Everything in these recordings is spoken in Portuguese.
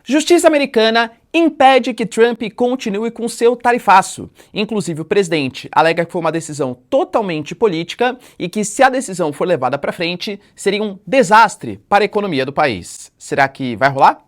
Justiça americana impede que Trump continue com seu tarifaço. Inclusive, o presidente alega que foi uma decisão totalmente política e que, se a decisão for levada para frente, seria um desastre para a economia do país. Será que vai rolar?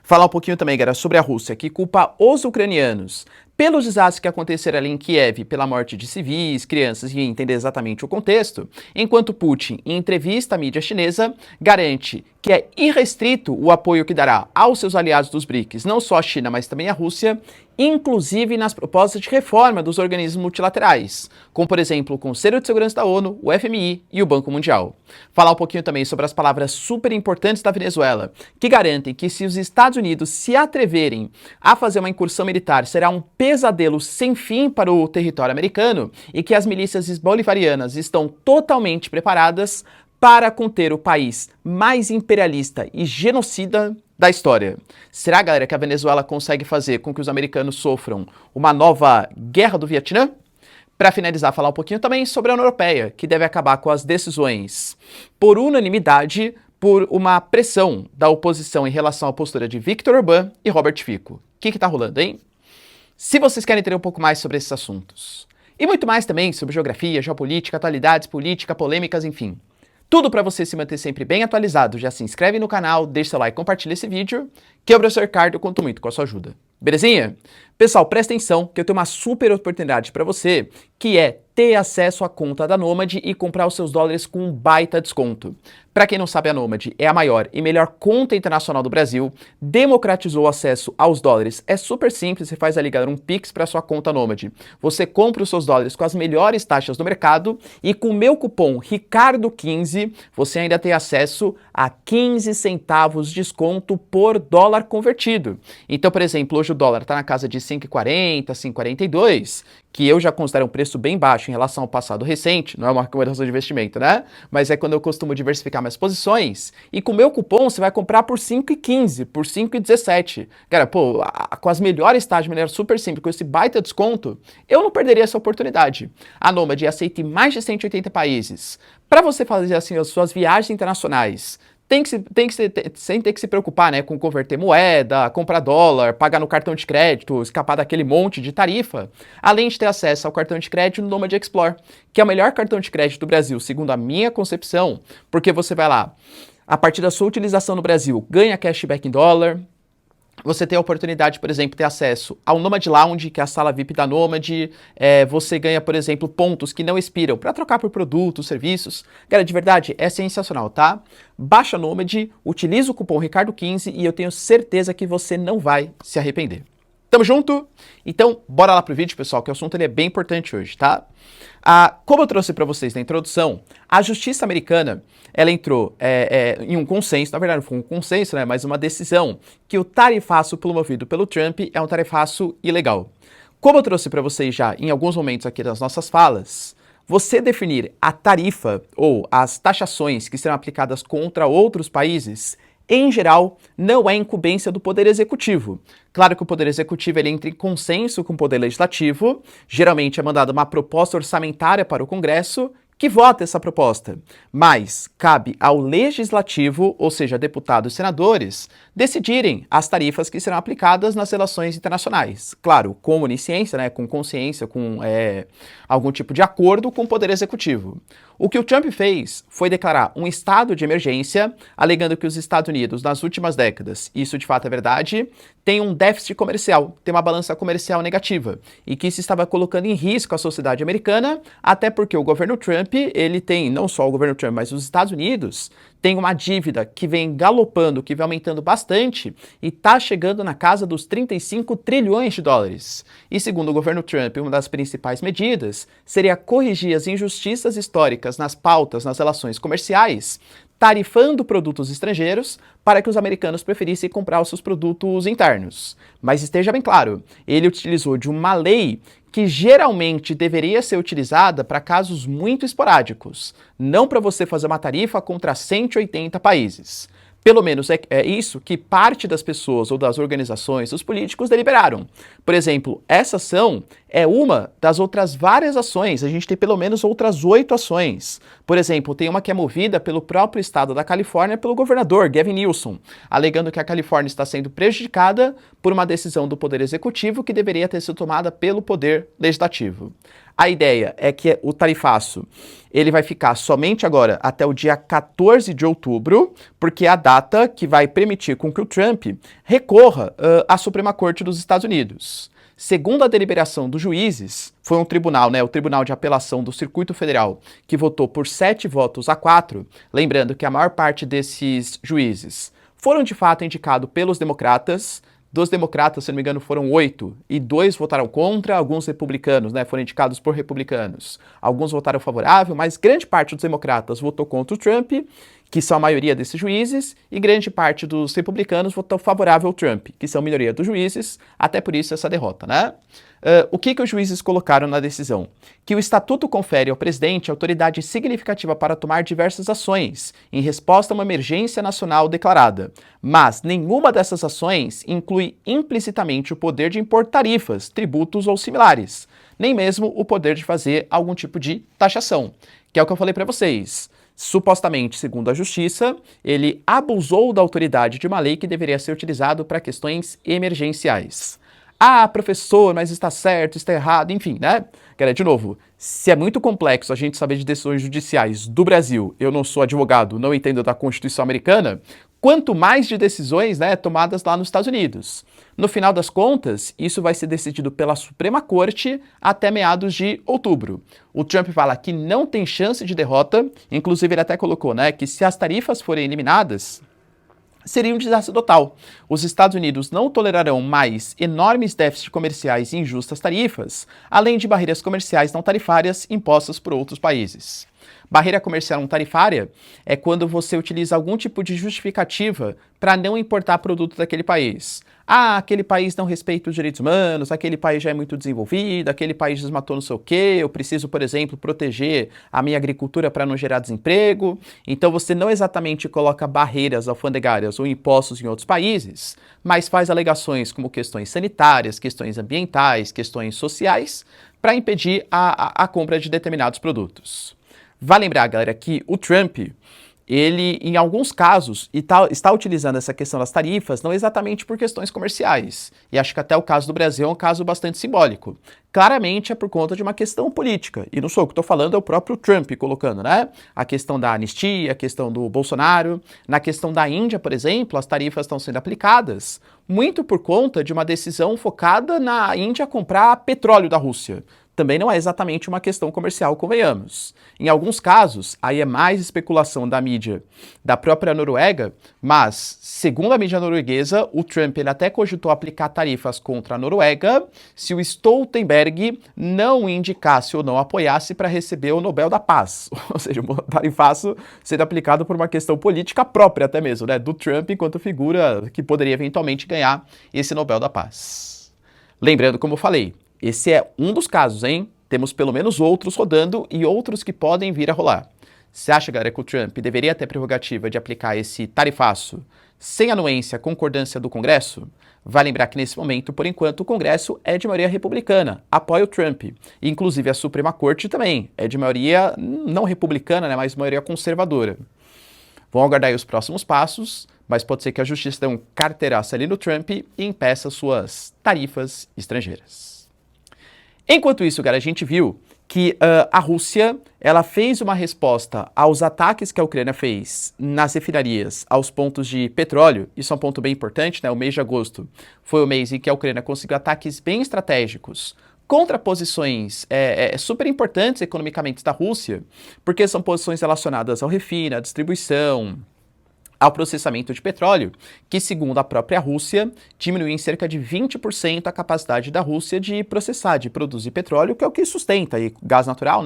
Falar um pouquinho também, galera, sobre a Rússia, que culpa os ucranianos pelos desastres que aconteceram ali em Kiev, pela morte de civis, crianças, e entender exatamente o contexto, enquanto Putin, em entrevista à mídia chinesa, garante que é irrestrito o apoio que dará aos seus aliados dos BRICS, não só a China, mas também a Rússia, inclusive nas propostas de reforma dos organismos multilaterais, como, por exemplo, o Conselho de Segurança da ONU, o FMI e o Banco Mundial. Falar um pouquinho também sobre as palavras super importantes da Venezuela, que garantem que se os Estados Unidos se atreverem a fazer uma incursão militar, será um pesadelo sem fim para o território americano e que as milícias bolivarianas estão totalmente preparadas para conter o país mais imperialista e genocida da história. Será, galera, que a Venezuela consegue fazer com que os americanos sofram uma nova guerra do Vietnã? Para finalizar, falar um pouquinho também sobre a União Europeia, que deve acabar com as decisões por unanimidade por uma pressão da oposição em relação à postura de Viktor Orbán e Robert Fico. O que tá rolando, hein? Se vocês querem entender um pouco mais sobre esses assuntos, e muito mais também sobre geografia, geopolítica, atualidades, política, polêmicas, enfim, tudo para você se manter sempre bem atualizado, já se inscreve no canal, deixa seu like, compartilha esse vídeo, que eu, professor Ricardo, conto muito com a sua ajuda. Belezinha? Pessoal, presta atenção que eu tenho uma super oportunidade para você, que é ter acesso à conta da Nomad e comprar os seus dólares com um baita desconto. Para quem não sabe, a Nomad é a maior e melhor conta internacional do Brasil, democratizou o acesso aos dólares. É super simples, você faz ali, galera, um Pix para sua conta Nomad. Você compra os seus dólares com as melhores taxas do mercado e com o meu cupom RICARDO15, você ainda tem acesso a 15 centavos de desconto por dólar convertido. Então, por exemplo, hoje o dólar está na casa de 5,40, 5,42, que eu já considero um preço bem baixo em relação ao passado recente, não é uma recomendação de investimento, né? Mas é quando eu costumo diversificar minhas posições, e com o meu cupom você vai comprar por 5,15, por 5,17. Cara, pô, com as melhores taxas de maneira super simples, com esse baita desconto, eu não perderia essa oportunidade. A Nomad aceita em mais de 180 países. Para você fazer assim as suas viagens internacionais, sem ter que se preocupar, né, com converter moeda, comprar dólar, pagar no cartão de crédito, escapar daquele monte de tarifa, além de ter acesso ao cartão de crédito no Nomad Explore, que é o melhor cartão de crédito do Brasil, segundo a minha concepção, porque você vai lá, a partir da sua utilização no Brasil, ganha cashback em dólar. Você tem a oportunidade, por exemplo, de ter acesso ao Nomad Lounge, que é a sala VIP da Nomad. Você ganha, por exemplo, pontos que não expiram para trocar por produtos, serviços. Cara, de verdade, é sensacional, tá? Baixa a Nomad, utiliza o cupom RICARDO15 e eu tenho certeza que você não vai se arrepender. Tamo junto? Então, bora lá pro vídeo, pessoal, que o assunto ele é bem importante hoje, tá? Como eu trouxe para vocês na introdução, a justiça americana, ela entrou em um consenso, na verdade não foi um consenso, né, mas uma decisão, que o tarifaço promovido pelo Trump é um tarifaço ilegal. Como eu trouxe para vocês já em alguns momentos aqui das nossas falas, você definir a tarifa ou as taxações que serão aplicadas contra outros países, em geral, não é incumbência do Poder Executivo. Claro que o Poder Executivo ele entra em consenso com o Poder Legislativo, geralmente é mandada uma proposta orçamentária para o Congresso, que vota essa proposta, mas cabe ao Legislativo, ou seja, deputados e senadores, decidirem as tarifas que serão aplicadas nas relações internacionais. Claro, com onisciência, né, com consciência, com algum tipo de acordo com o Poder Executivo. O que o Trump fez foi declarar um estado de emergência, alegando que os Estados Unidos, nas últimas décadas, isso de fato é verdade, tem um déficit comercial, tem uma balança comercial negativa, e que isso estava colocando em risco a sociedade americana, até porque o governo Trump, ele tem, não só o governo Trump, mas os Estados Unidos, tem uma dívida que vem galopando, que vem aumentando bastante, e está chegando na casa dos 35 trilhões de dólares. E segundo o governo Trump, uma das principais medidas seria corrigir as injustiças históricas nas pautas, nas relações comerciais, tarifando produtos estrangeiros para que os americanos preferissem comprar os seus produtos internos. Mas esteja bem claro, ele utilizou de uma lei que geralmente deveria ser utilizada para casos muito esporádicos, não para você fazer uma tarifa contra 180 países. Pelo menos é isso que parte das pessoas ou das organizações, dos políticos deliberaram. Por exemplo, essa ação é uma das outras várias ações. A gente tem pelo menos outras 8 ações. Por exemplo, tem uma que é movida pelo próprio estado da Califórnia, pelo governador Gavin Newsom, alegando que a Califórnia está sendo prejudicada por uma decisão do Poder Executivo que deveria ter sido tomada pelo Poder Legislativo. A ideia é que o tarifaço ele vai ficar somente agora até o dia 14 de outubro, porque é a data que vai permitir com que o Trump recorra à Suprema Corte dos Estados Unidos. Segundo a deliberação dos juízes, foi um tribunal, o Tribunal de Apelação do Circuito Federal, que votou por 7 votos a 4, lembrando que a maior parte desses juízes foram de fato indicados pelos democratas. Dos democratas, se não me engano, foram 8, e 2 votaram contra, alguns republicanos, foram indicados por republicanos. Alguns votaram favorável, mas grande parte dos democratas votou contra o Trump, que são a maioria desses juízes, e grande parte dos republicanos votou favorável ao Trump, que são a maioria dos juízes, até por isso essa derrota, o que os juízes colocaram na decisão? Que o estatuto confere ao presidente autoridade significativa para tomar diversas ações em resposta a uma emergência nacional declarada, mas nenhuma dessas ações inclui implicitamente o poder de impor tarifas, tributos ou similares, nem mesmo o poder de fazer algum tipo de taxação, que é o que eu falei para vocês. Supostamente, segundo a Justiça, ele abusou da autoridade de uma lei que deveria ser utilizado para questões emergenciais. Ah, professor, mas está certo, está errado, enfim, Cara, de novo, se é muito complexo a gente saber de decisões judiciais do Brasil, eu não sou advogado, não entendo da Constituição americana, quanto mais de decisões, tomadas lá nos Estados Unidos. No final das contas, isso vai ser decidido pela Suprema Corte até meados de outubro. O Trump fala que não tem chance de derrota, inclusive ele até colocou, que se as tarifas forem eliminadas, seria um desastre total. Os Estados Unidos não tolerarão mais enormes déficits comerciais e injustas tarifas, além de barreiras comerciais não tarifárias impostas por outros países. Barreira comercial não tarifária é quando você utiliza algum tipo de justificativa para não importar produto daquele país. Ah, aquele país não respeita os direitos humanos, aquele país já é muito desenvolvido, aquele país desmatou não sei o quê, eu preciso, por exemplo, proteger a minha agricultura para não gerar desemprego. Então você não exatamente coloca barreiras alfandegárias ou impostos em outros países, mas faz alegações como questões sanitárias, questões ambientais, questões sociais, para impedir a compra de determinados produtos. Vale lembrar, galera, que o Trump, ele, em alguns casos, está utilizando essa questão das tarifas não exatamente por questões comerciais. E acho que até o caso do Brasil é um caso bastante simbólico. Claramente é por conta de uma questão política. E não sou eu que estou falando, é o próprio Trump colocando, A questão da anistia, a questão do Bolsonaro. Na questão da Índia, por exemplo, as tarifas estão sendo aplicadas muito por conta de uma decisão focada na Índia comprar petróleo da Rússia. Também não é exatamente uma questão comercial, convenhamos. Em alguns casos, aí é mais especulação da mídia da própria Noruega, mas, segundo a mídia norueguesa, o Trump ele até cogitou aplicar tarifas contra a Noruega se o Stoltenberg não indicasse ou não apoiasse para receber o Nobel da Paz. Ou seja, um tarifaço sendo aplicado por uma questão política própria até mesmo, do Trump enquanto figura que poderia eventualmente ganhar esse Nobel da Paz. Lembrando, como eu falei, esse é um dos casos, Temos pelo menos outros rodando e outros que podem vir a rolar. Você acha, galera, que o Trump deveria ter a prerrogativa de aplicar esse tarifaço sem anuência, concordância do Congresso? Vai lembrar que nesse momento, por enquanto, o Congresso é de maioria republicana, apoia o Trump. Inclusive a Suprema Corte também é de maioria não republicana, mas maioria conservadora. Vão aguardar aí os próximos passos, mas pode ser que a Justiça dê um carteiraço ali no Trump e impeça suas tarifas estrangeiras. Enquanto isso, galera, a gente viu que a Rússia ela fez uma resposta aos ataques que a Ucrânia fez nas refinarias, aos pontos de petróleo. Isso é um ponto bem importante, O mês de agosto foi o mês em que a Ucrânia conseguiu ataques bem estratégicos contra posições super importantes economicamente da Rússia, porque são posições relacionadas ao refino, à distribuição, ao processamento de petróleo, que, segundo a própria Rússia, diminuiu em cerca de 20% a capacidade da Rússia de processar, de produzir petróleo, que é o que sustenta aí, gás natural,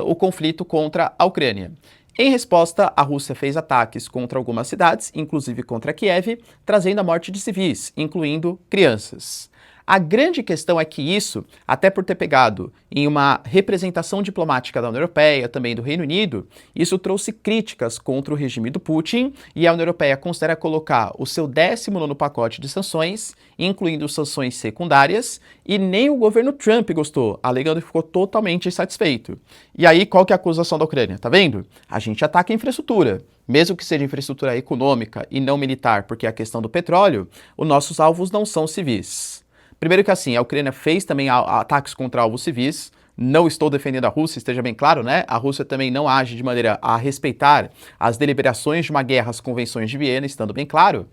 o conflito contra a Ucrânia. Em resposta, a Rússia fez ataques contra algumas cidades, inclusive contra Kiev, trazendo a morte de civis, incluindo crianças. A grande questão é que isso, até por ter pegado em uma representação diplomática da União Europeia, também do Reino Unido, isso trouxe críticas contra o regime do Putin e a União Europeia considera colocar o seu 19º pacote de sanções, incluindo sanções secundárias, e nem o governo Trump gostou, alegando que ficou totalmente insatisfeito. E aí, qual que é a acusação da Ucrânia? Tá vendo? A gente ataca a infraestrutura. Mesmo que seja infraestrutura econômica e não militar, porque é a questão do petróleo, os nossos alvos não são civis. Primeiro que assim, a Ucrânia fez também ataques contra alvos civis. Não estou defendendo a Rússia, esteja bem claro, né? A Rússia também não age de maneira a respeitar as deliberações de uma guerra, as convenções de Viena, estando bem claro.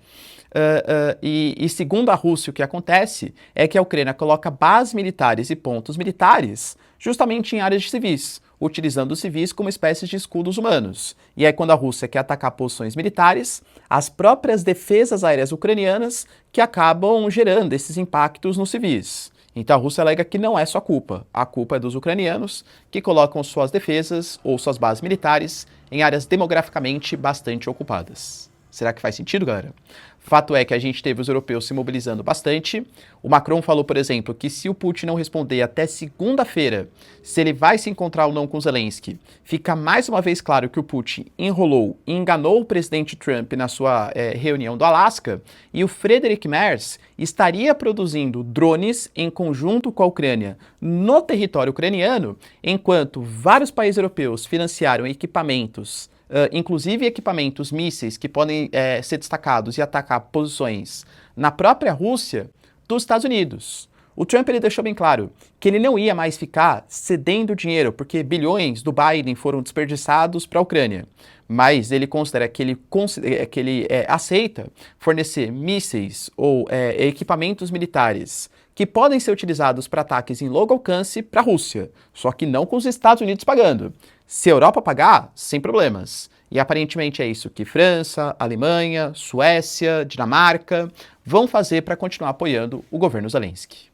E segundo a Rússia, o que acontece é que a Ucrânia coloca bases militares e pontos militares justamente em áreas de civis, utilizando os civis como espécies de escudos humanos. E aí, quando a Rússia quer atacar posições militares, as próprias defesas aéreas ucranianas que acabam gerando esses impactos nos civis. Então a Rússia alega que não é sua culpa. A culpa é dos ucranianos que colocam suas defesas ou suas bases militares em áreas demograficamente bastante ocupadas. Será que faz sentido, galera? Fato é que a gente teve os europeus se mobilizando bastante. O Macron falou, por exemplo, que se o Putin não responder até segunda-feira se ele vai se encontrar ou não com Zelensky, fica mais uma vez claro que o Putin enrolou e enganou o presidente Trump na sua reunião do Alasca, e o Friedrich Merz estaria produzindo drones em conjunto com a Ucrânia no território ucraniano, enquanto vários países europeus financiaram equipamentos, inclusive equipamentos mísseis que podem ser destacados e atacar posições na própria Rússia dos Estados Unidos. O Trump ele deixou bem claro que ele não ia mais ficar cedendo dinheiro, porque bilhões do Biden foram desperdiçados para a Ucrânia. Mas ele considera que ele aceita fornecer mísseis ou equipamentos militares que podem ser utilizados para ataques em longo alcance para a Rússia, só que não com os Estados Unidos pagando. Se a Europa pagar, sem problemas. E aparentemente é isso que França, Alemanha, Suécia, Dinamarca vão fazer para continuar apoiando o governo Zelensky.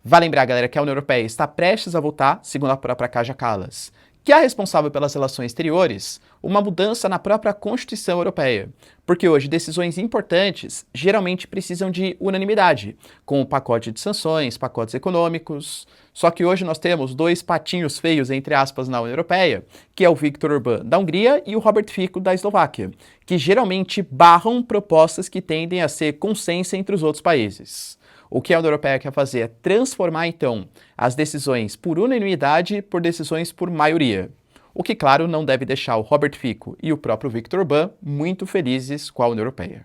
Vale lembrar, galera, que a União Europeia está prestes a votar, segundo a própria Kaja Kallas, que é responsável pelas relações exteriores, uma mudança na própria Constituição Europeia. Porque hoje decisões importantes geralmente precisam de unanimidade, com o pacote de sanções, pacotes econômicos. Só que hoje nós temos dois patinhos feios, entre aspas, na União Europeia, que é o Viktor Orbán da Hungria e o Robert Fico da Eslováquia, que geralmente barram propostas que tendem a ser consenso entre os outros países. O que a União Europeia quer fazer é transformar, então, as decisões por unanimidade por decisões por maioria. O que, claro, não deve deixar o Robert Fico e o próprio Viktor Orbán muito felizes com a União Europeia.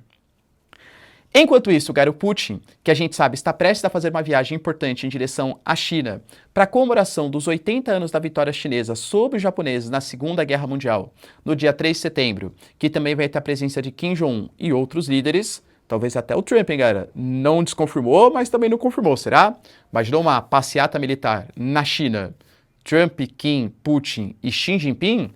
Enquanto isso, o Garo Putin, que a gente sabe está prestes a fazer uma viagem importante em direção à China para a comemoração dos 80 anos da vitória chinesa sobre os japoneses na Segunda Guerra Mundial, no dia 3 de setembro, que também vai ter a presença de Kim Jong-un e outros líderes, talvez até o Trump, hein, galera? Não desconfirmou, mas também não confirmou, será? Imaginou uma passeata militar na China, Trump, Kim, Putin e Xi Jinping?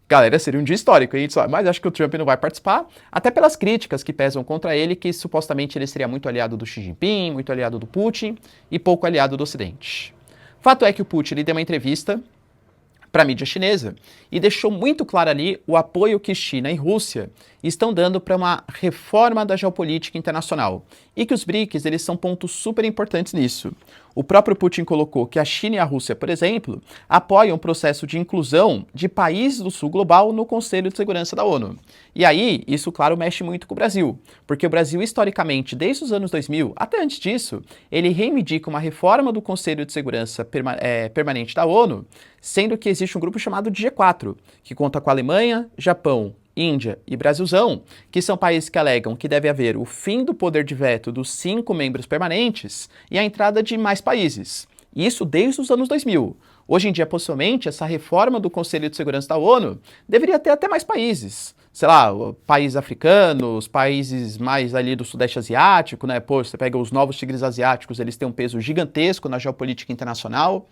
Galera, seria um dia histórico, hein? Mas acho que o Trump não vai participar, até pelas críticas que pesam contra ele, que supostamente ele seria muito aliado do Xi Jinping, muito aliado do Putin e pouco aliado do Ocidente. Fato é que o Putin ele deu uma entrevista para a mídia chinesa e deixou muito claro ali o apoio que China e Rússia estão dando para uma reforma da geopolítica internacional e que os BRICS eles são pontos super importantes nisso. O próprio Putin colocou que a China e a Rússia, por exemplo, apoiam o processo de inclusão de países do sul global no Conselho de Segurança da ONU. E aí, isso, claro, mexe muito com o Brasil, porque o Brasil, historicamente, desde os anos 2000, até antes disso, ele reivindica uma reforma do Conselho de Segurança permanente da ONU, sendo que existe um grupo chamado de G4, que conta com a Alemanha, Japão, Índia e Brasilzão, que são países que alegam que deve haver o fim do poder de veto dos 5 membros permanentes e a entrada de mais países. Isso desde os anos 2000. Hoje em dia, possivelmente, essa reforma do Conselho de Segurança da ONU deveria ter até mais países. Sei lá, países africanos, países mais ali do Sudeste Asiático, né? Pô, você pega os novos tigres asiáticos, eles têm um peso gigantesco na geopolítica internacional.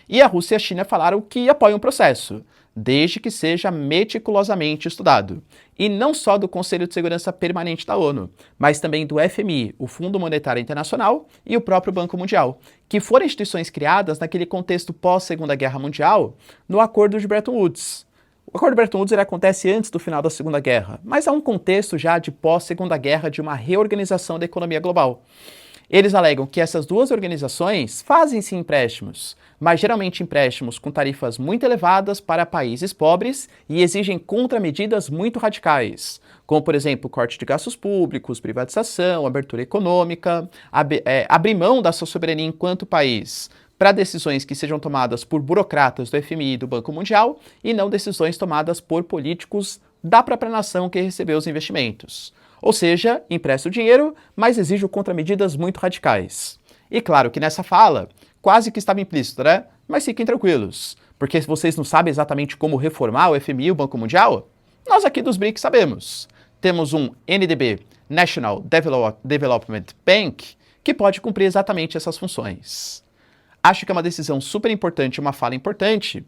E a Rússia e a China falaram que apoiam o processo, desde que seja meticulosamente estudado. E não só do Conselho de Segurança Permanente da ONU, mas também do FMI, o Fundo Monetário Internacional e o próprio Banco Mundial, que foram instituições criadas naquele contexto pós-Segunda Guerra Mundial, no Acordo de Bretton Woods. O Acordo de Bretton Woods ele acontece antes do final da Segunda Guerra, mas há um contexto já de pós-Segunda Guerra de uma reorganização da economia global. Eles alegam que essas duas organizações fazem sim empréstimos, mas geralmente empréstimos com tarifas muito elevadas para países pobres e exigem contramedidas muito radicais, como por exemplo corte de gastos públicos, privatização, abertura econômica, abrir mão da sua soberania enquanto país para decisões que sejam tomadas por burocratas do FMI e do Banco Mundial e não decisões tomadas por políticos da própria nação que recebeu os investimentos. Ou seja, empresta o dinheiro, mas exige contramedidas muito radicais. E claro que nessa fala, quase que estava implícito, né? Mas fiquem tranquilos, porque se vocês não sabem exatamente como reformar o FMI e o Banco Mundial, nós aqui dos BRICS sabemos. Temos um NDB, National Development Bank, que pode cumprir exatamente essas funções. Acho que é uma decisão super importante, uma fala importante,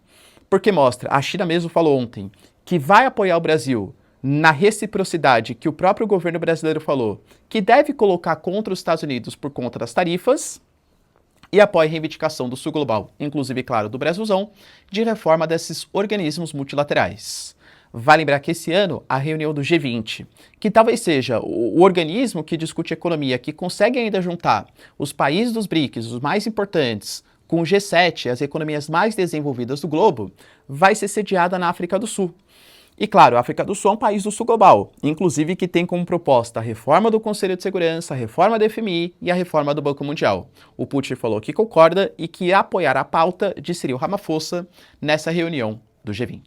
porque mostra, a China mesmo falou ontem, que vai apoiar o Brasil na reciprocidade que o próprio governo brasileiro falou, que deve colocar contra os Estados Unidos por conta das tarifas, e apoia a reivindicação do Sul Global, inclusive, claro, do Brasilzão, de reforma desses organismos multilaterais. Vai lembrar que esse ano, a reunião do G20, que talvez seja o organismo que discute economia, que consegue ainda juntar os países dos BRICS, os mais importantes, com o G7, as economias mais desenvolvidas do globo, vai ser sediada na África do Sul. E claro, a África do Sul é um país do Sul Global, inclusive que tem como proposta a reforma do Conselho de Segurança, a reforma da FMI e a reforma do Banco Mundial. O Putin falou que concorda e que ia apoiar a pauta de Cyril Ramaphosa nessa reunião do G20.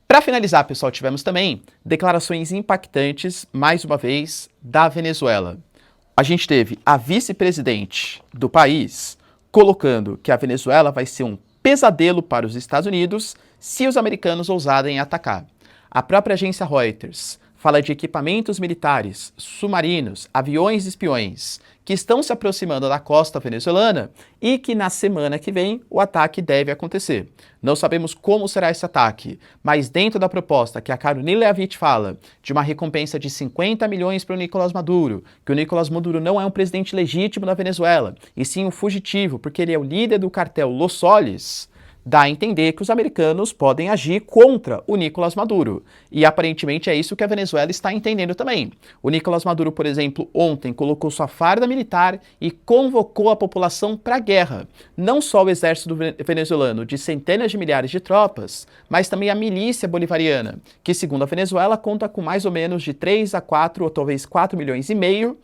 Para finalizar, pessoal, tivemos também declarações impactantes, mais uma vez, da Venezuela. A gente teve a vice-presidente do país colocando que a Venezuela vai ser um pesadelo para os Estados Unidos se os americanos ousarem atacar. A própria agência Reuters fala de equipamentos militares, submarinos, aviões espiões, que estão se aproximando da costa venezuelana e que na semana que vem o ataque deve acontecer. Não sabemos como será esse ataque, mas dentro da proposta que a Caroline Leavitt fala, de uma recompensa de 50 milhões para o Nicolás Maduro, que o Nicolás Maduro não é um presidente legítimo da Venezuela, e sim um fugitivo, porque ele é o líder do cartel Los Soles, dá a entender que os americanos podem agir contra o Nicolás Maduro. E aparentemente é isso que a Venezuela está entendendo também. O Nicolás Maduro, por exemplo, ontem colocou sua farda militar e convocou a população para a guerra. Não só o exército venezuelano de centenas de milhares de tropas, mas também a milícia bolivariana, que segundo a Venezuela conta com mais ou menos de 3 a 4 ou talvez 4 milhões e meio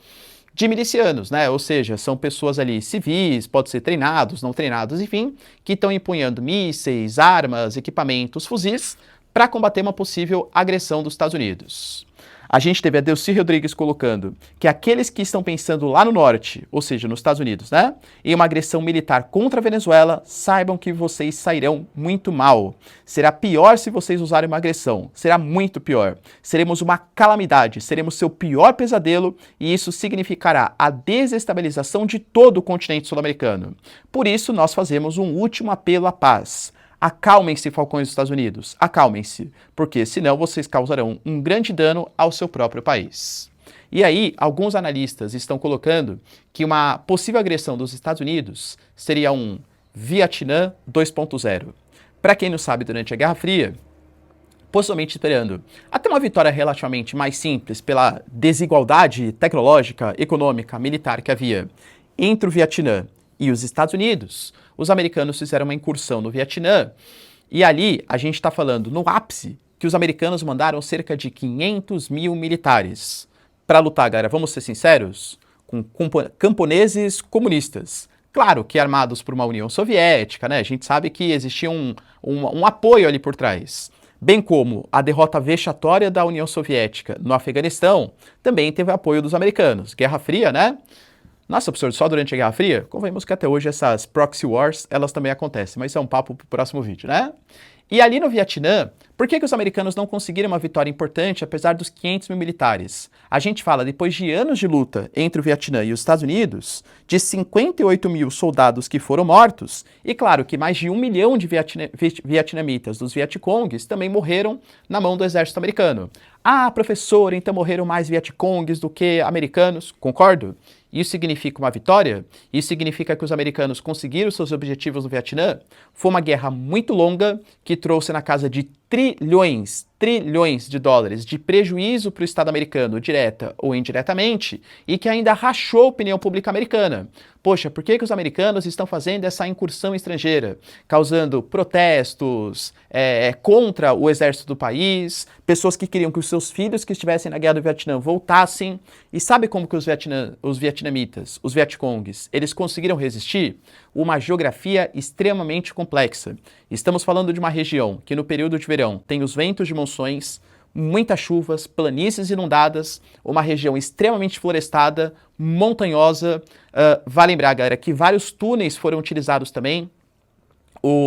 de milicianos, né? Ou seja, são pessoas ali civis, pode ser treinados, não treinados, enfim, que estão empunhando mísseis, armas, equipamentos, fuzis, para combater uma possível agressão dos Estados Unidos. A gente teve a Delcy Rodrigues colocando que aqueles que estão pensando lá no norte, ou seja, nos Estados Unidos, né, em uma agressão militar contra a Venezuela, saibam que vocês sairão muito mal. Será pior se vocês usarem uma agressão, será muito pior. Seremos uma calamidade, seremos seu pior pesadelo e isso significará a desestabilização de todo o continente sul-americano. Por isso, nós fazemos um último apelo à paz. Acalmem-se, falcões dos Estados Unidos, acalmem-se, porque senão vocês causarão um grande dano ao seu próprio país. E aí, alguns analistas estão colocando que uma possível agressão dos Estados Unidos seria um Vietnã 2.0. Para quem não sabe, durante a Guerra Fria, possivelmente esperando até uma vitória relativamente mais simples pela desigualdade tecnológica, econômica, militar que havia entre o Vietnã e os Estados Unidos, os americanos fizeram uma incursão no Vietnã e ali a gente está falando no ápice que os americanos mandaram cerca de 500 mil militares para lutar, galera, vamos ser sinceros, com camponeses comunistas. Claro que armados por uma União Soviética, né? A gente sabe que existia um apoio ali por trás. Bem como a derrota vexatória da União Soviética no Afeganistão, também teve apoio dos americanos. Guerra Fria, né? Nossa, professor, só durante a Guerra Fria? Convenhamos que até hoje essas proxy wars, elas também acontecem, mas isso é um papo para o próximo vídeo, né? E ali no Vietnã, por que os americanos não conseguiram uma vitória importante apesar dos 500 mil militares? A gente fala, depois de anos de luta entre o Vietnã e os Estados Unidos, de 58 mil soldados que foram mortos, e claro que mais de 1 milhão de vietnamitas dos Vietcongs também morreram na mão do exército americano. Ah, professor, então morreram mais Vietcongs do que americanos? Concordo. Isso significa uma vitória? Isso significa que os americanos conseguiram seus objetivos no Vietnã? Foi uma guerra muito longa que trouxe na casa de trilhões de dólares de prejuízo para o Estado americano, direta ou indiretamente, e que ainda rachou a opinião pública americana. Poxa, por que os americanos estão fazendo essa incursão estrangeira, causando protestos contra o exército do país, pessoas que queriam que os seus filhos que estivessem na guerra do Vietnã voltassem? E sabe como que os vietnamitas, os Vietcongs, eles conseguiram resistir? Uma geografia extremamente complexa. Estamos falando de uma região que no período de verão tem os ventos de monções, muitas chuvas, planícies inundadas, uma região extremamente florestada, montanhosa. Vale lembrar, galera, que vários túneis foram utilizados também.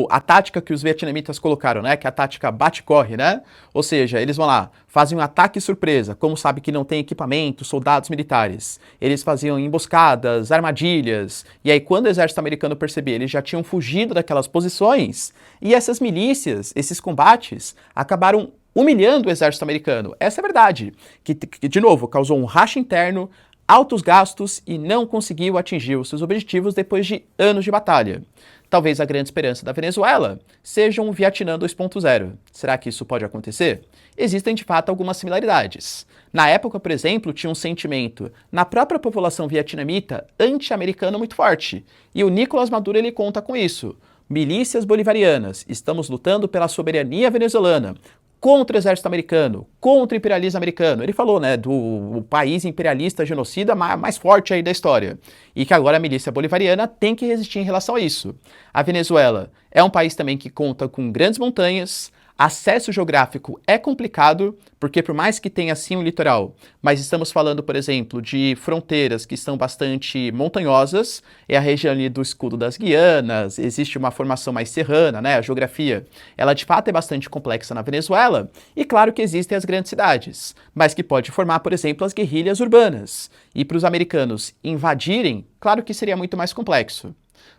A tática que os vietnamitas colocaram, né, que é a tática bate-corre, né? Ou seja, eles vão lá, fazem um ataque surpresa, como sabe que não tem equipamento, soldados militares. Eles faziam emboscadas, armadilhas, e aí quando o exército americano percebia, eles já tinham fugido daquelas posições, e essas milícias, esses combates, acabaram humilhando o exército americano. Essa é a verdade, que de novo, causou um racha interno, altos gastos e não conseguiu atingir os seus objetivos depois de anos de batalha. Talvez a grande esperança da Venezuela seja um Vietnã 2.0. Será que isso pode acontecer? Existem de fato algumas similaridades. Na época, por exemplo, tinha um sentimento na própria população vietnamita anti-americano muito forte. E o Nicolás Maduro ele conta com isso. Milícias bolivarianas, estamos lutando pela soberania venezuelana, contra o exército americano, contra o imperialismo americano. Ele falou, né, do país imperialista genocida mais forte aí da história. E que agora a milícia bolivariana tem que resistir em relação a isso. A Venezuela é um país também que conta com grandes montanhas, acesso geográfico é complicado, porque por mais que tenha sim um litoral, mas estamos falando, por exemplo, de fronteiras que estão bastante montanhosas, é a região ali do escudo das Guianas, existe uma formação mais serrana, né? A geografia, ela de fato é bastante complexa na Venezuela, e claro que existem as grandes cidades, mas que pode formar, por exemplo, as guerrilhas urbanas. E para os americanos invadirem, claro que seria muito mais complexo.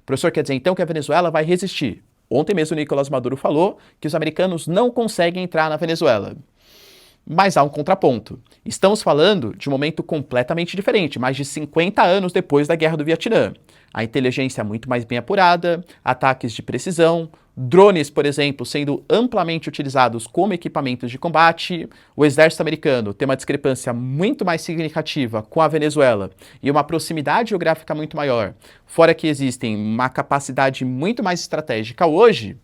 O professor quer dizer então que a Venezuela vai resistir. Ontem mesmo o Nicolás Maduro falou que os americanos não conseguem entrar na Venezuela. Mas há um contraponto. Estamos falando de um momento completamente diferente, mais de 50 anos depois da Guerra do Vietnã. A inteligência é muito mais bem apurada, ataques de precisão, drones, por exemplo, sendo amplamente utilizados como equipamentos de combate. O exército americano tem uma discrepância muito mais significativa com a Venezuela e uma proximidade geográfica muito maior, fora que existem uma capacidade muito mais estratégica hoje.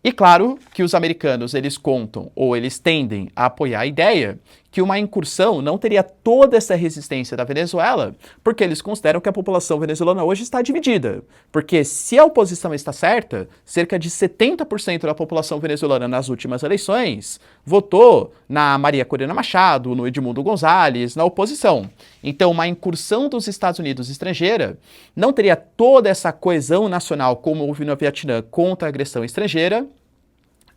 E claro que os americanos, eles contam, ou eles tendem a apoiar a ideia que uma incursão não teria toda essa resistência da Venezuela, porque eles consideram que a população venezuelana hoje está dividida. Porque se a oposição está certa, cerca de 70% da população venezuelana nas últimas eleições votou na Maria Corina Machado, no Edmundo Gonzalez, na oposição. Então, uma incursão dos Estados Unidos estrangeira não teria toda essa coesão nacional como houve no Vietnã contra a agressão estrangeira,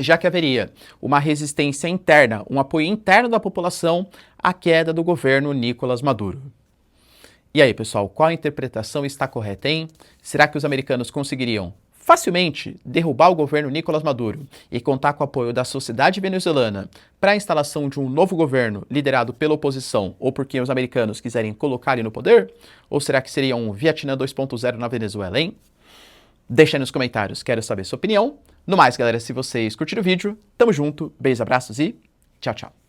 já que haveria uma resistência interna, um apoio interno da população à queda do governo Nicolás Maduro. E aí, pessoal, qual a interpretação está correta, hein? Será que os americanos conseguiriam facilmente derrubar o governo Nicolás Maduro e contar com o apoio da sociedade venezuelana para a instalação de um novo governo liderado pela oposição ou porque os americanos quiserem colocar ele no poder? Ou será que seria um Vietnã 2.0 na Venezuela, hein? Deixa aí nos comentários, quero saber sua opinião. No mais, galera, se vocês curtiram o vídeo, tamo junto, beijos, abraços e tchau, tchau.